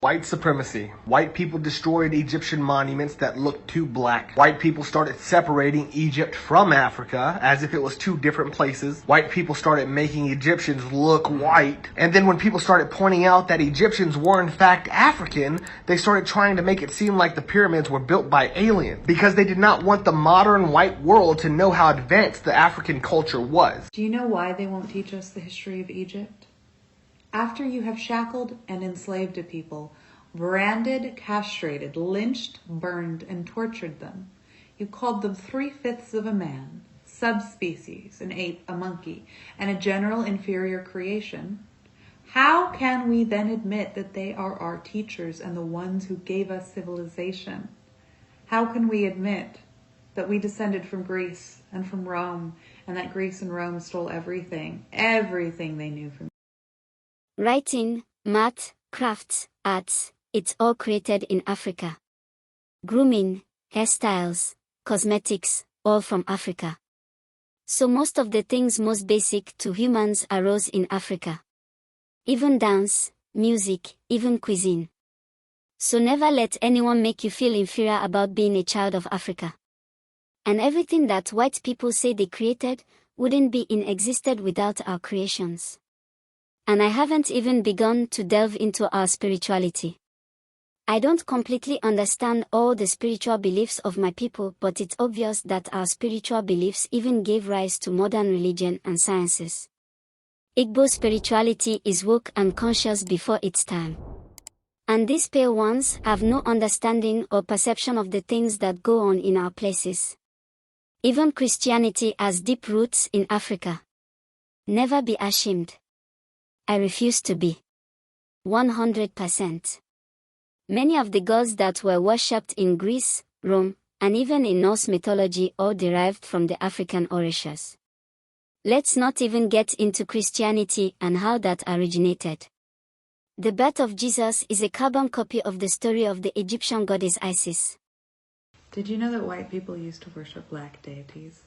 White supremacy. White people destroyed Egyptian monuments that looked too black. White people started separating Egypt from Africa as if it was two different places. White people started making Egyptians look white. And then when people started pointing out that Egyptians were in fact African, they started trying to make it seem like the pyramids were built by aliens because they did not want the modern white world to know how advanced the African culture was. Do you know why they won't teach us the history of Egypt? After you have shackled and enslaved a people, branded, castrated, lynched, burned, and tortured them, you called them 3/5 of a man, subspecies, an ape, a monkey, and a general inferior creation, how can we then admit that they are our teachers and the ones who gave us civilization? How can we admit that we descended from Greece and from Rome, and that Greece and Rome stole everything they knew from Writing, math, crafts, arts, it's all created in Africa. Grooming, hairstyles, cosmetics, all from Africa. So most of the things most basic to humans arose in Africa. Even dance, music, even cuisine. So never let anyone make you feel inferior about being a child of Africa. And everything that white people say they created wouldn't be in existence without our creations. And I haven't even begun to delve into our spirituality. I don't completely understand all the spiritual beliefs of my people, but it's obvious that our spiritual beliefs even gave rise to modern religion and sciences. Igbo spirituality is woke and conscious before its time. And these pale ones have no understanding or perception of the things that go on in our places. Even Christianity has deep roots in Africa. Never be ashamed. I refuse to be. 100%. Many of the gods that were worshipped in Greece, Rome, and even in Norse mythology all derived from the African orishas. Let's not even get into Christianity and how that originated. The birth of Jesus is a carbon copy of the story of the Egyptian goddess Isis. Did you know that white people used to worship black deities?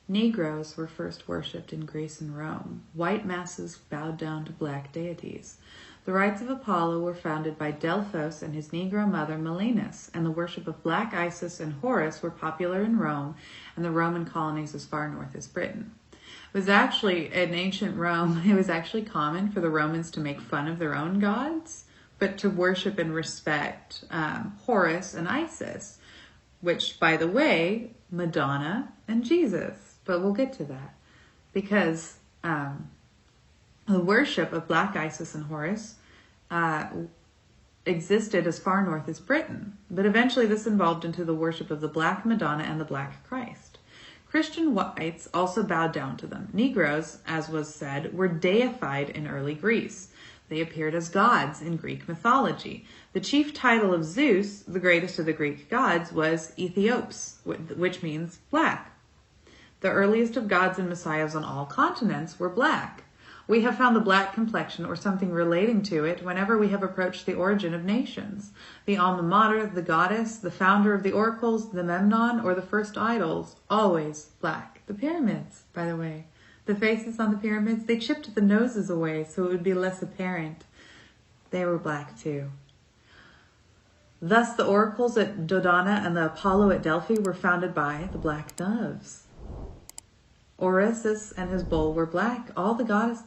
Negroes were first worshipped in Greece and Rome. White masses bowed down to black deities. The rites of Apollo were founded by Delphos and his Negro mother Melinus, and the worship of black Isis and Horus were popular in Rome and the Roman colonies as far north as Britain. It was actually, in ancient Rome, it was actually common for the Romans to make fun of their own gods, but to worship and respect Horus and Isis, which, by the way, Madonna and Jesus. But we'll get to that, because the worship of black Isis and Horus existed as far north as Britain, but eventually this evolved into the worship of the black Madonna and the black Christ. Christian whites also bowed down to them. Negroes, as was said, were deified in early Greece. They appeared as gods in Greek mythology. The chief title of Zeus, the greatest of the Greek gods, was Ethiopes, which means black. The earliest of gods and messiahs on all continents were black. We have found the black complexion or something relating to it whenever we have approached the origin of nations. The alma mater, the goddess, the founder of the oracles, the Memnon, or the first idols, always black. The pyramids, by the way. The faces on the pyramids, they chipped the noses away so it would be less apparent. They were black too. Thus, the oracles at Dodona and the Apollo at Delphi were founded by the black doves. Orpheus and his bull were black. All the gods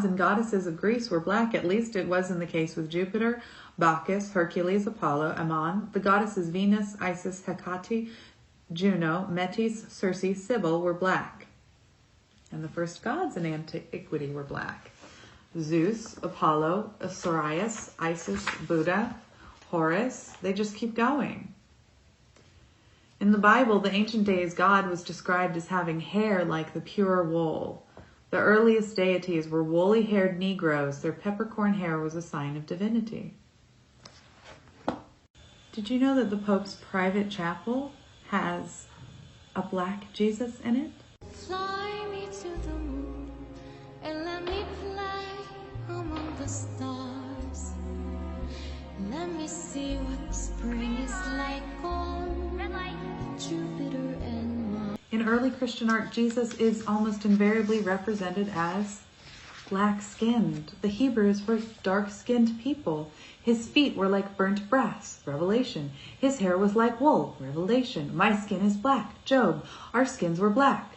and goddesses of Greece were black. At least it was in the case with Jupiter, Bacchus, Hercules, Apollo, Ammon. The goddesses Venus, Isis, Hecate, Juno, Metis, Circe, Cybele were black. And the first gods in antiquity were black. Zeus, Apollo, Osiris, Isis, Buddha, Horus, they just keep going. In the Bible, the ancient days God was described as having hair like the pure wool. The earliest deities were woolly-haired Negroes. Their peppercorn hair was a sign of divinity. Did you know that the Pope's private chapel has a black Jesus in it? Fly me to the moon and let me play among the stars. Let me see what spring is like on Jupiter and Mars. In early Christian art, Jesus is almost invariably represented as Black-skinned. The Hebrews were dark-skinned people. His feet were like burnt brass. Revelation. His hair was like wool. Revelation. My skin is black. Job. Our skins were black.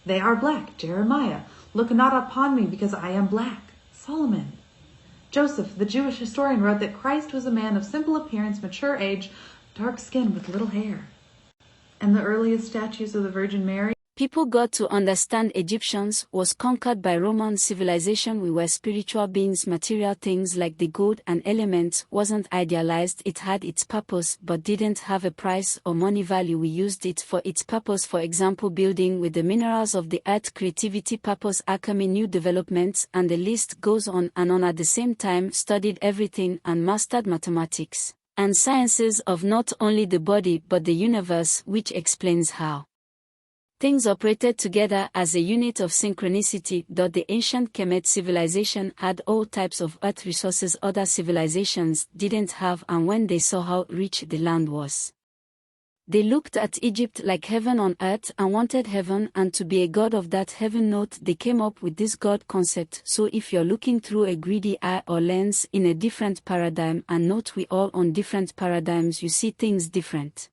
They are black. Jeremiah. Look not upon me because I am black. Solomon. Joseph, the Jewish historian, wrote that Christ was a man of simple appearance, mature age, dark skin with little hair. And the earliest statues of the Virgin Mary? People got to understand Egyptians was conquered by Roman civilization. We were spiritual beings. Material things like the gold and elements wasn't idealized. It had its purpose but didn't have a price or money value. We used it for its purpose, for example building with the minerals of the earth, creativity, purpose, alchemy, new developments, and the list goes on and on. At the same time studied everything and mastered mathematics and sciences of not only the body but the universe, which explains how things operated together as a unit of synchronicity. The ancient Kemet civilization had all types of earth resources other civilizations didn't have, and when they saw how rich the land was, they looked at Egypt like heaven on earth and wanted heaven and to be a god of that heaven. Note, they came up with this god concept. So if you're looking through a greedy eye or lens in a different paradigm, and note we all on different paradigms, you see things different.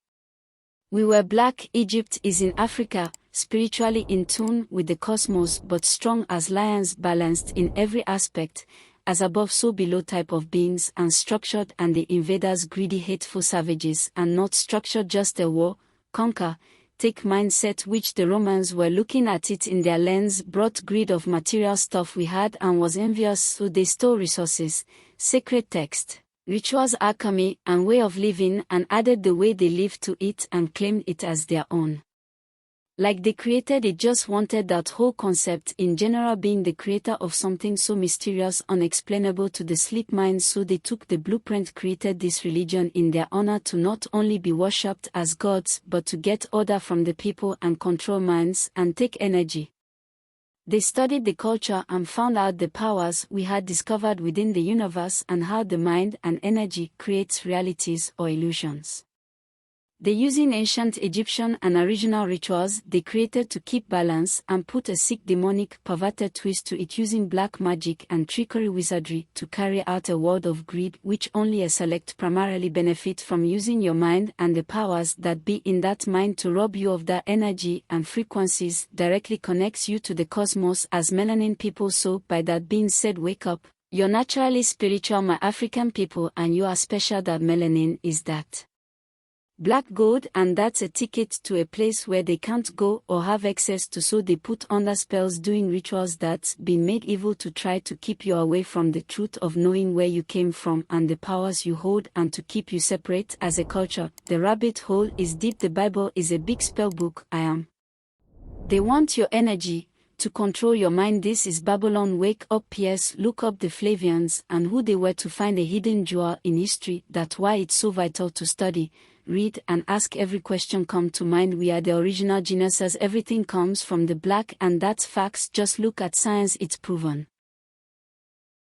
We were black. Egypt is in Africa, spiritually in tune with the cosmos but strong as lions, balanced in every aspect, as above so below type of beings, and structured, and the invaders greedy hateful savages, and not structured, just a war, conquer, take mindset, which the Romans were looking at it in their lens, brought greed of material stuff we had and was envious, so they stole resources, sacred text, rituals, alchemy, and way of living, and added the way they lived to it and claimed it as their own. Like they created it, just wanted that whole concept in general, being the creator of something so mysterious, unexplainable to the sleep mind. So they took the blueprint, created this religion in their honor, to not only be worshipped as gods but to get order from the people and control minds and take energy. They studied the culture and found out the powers we had discovered within the universe and how the mind and energy creates realities or illusions. They using ancient Egyptian and original rituals they created to keep balance and put a sick, demonic, perverted twist to it, using black magic and trickery, wizardry to carry out a world of greed, which only a select primarily benefit from, using your mind and the powers that be in that mind to rob you of that energy and frequencies, directly connects you to the cosmos as melanin people. So by that being said, wake up, you're naturally spiritual, my African people, and you are special. That melanin is that black gold, and that's a ticket to a place where they can't go or have access to, so they put under spells, doing rituals that's been made evil to try to keep you away from the truth of knowing where you came from and the powers you hold, and to keep you separate as a culture. The rabbit hole is deep. The Bible is a big spell book. They want your energy to control your mind. This is Babylon. Wake up. PS, look up the Flavians and who they were to find a hidden jewel in history. That's why it's so vital to study, read, and ask every question come to mind. We are the original geniuses. Everything comes from the black, and that's facts. Just look at science, it's proven.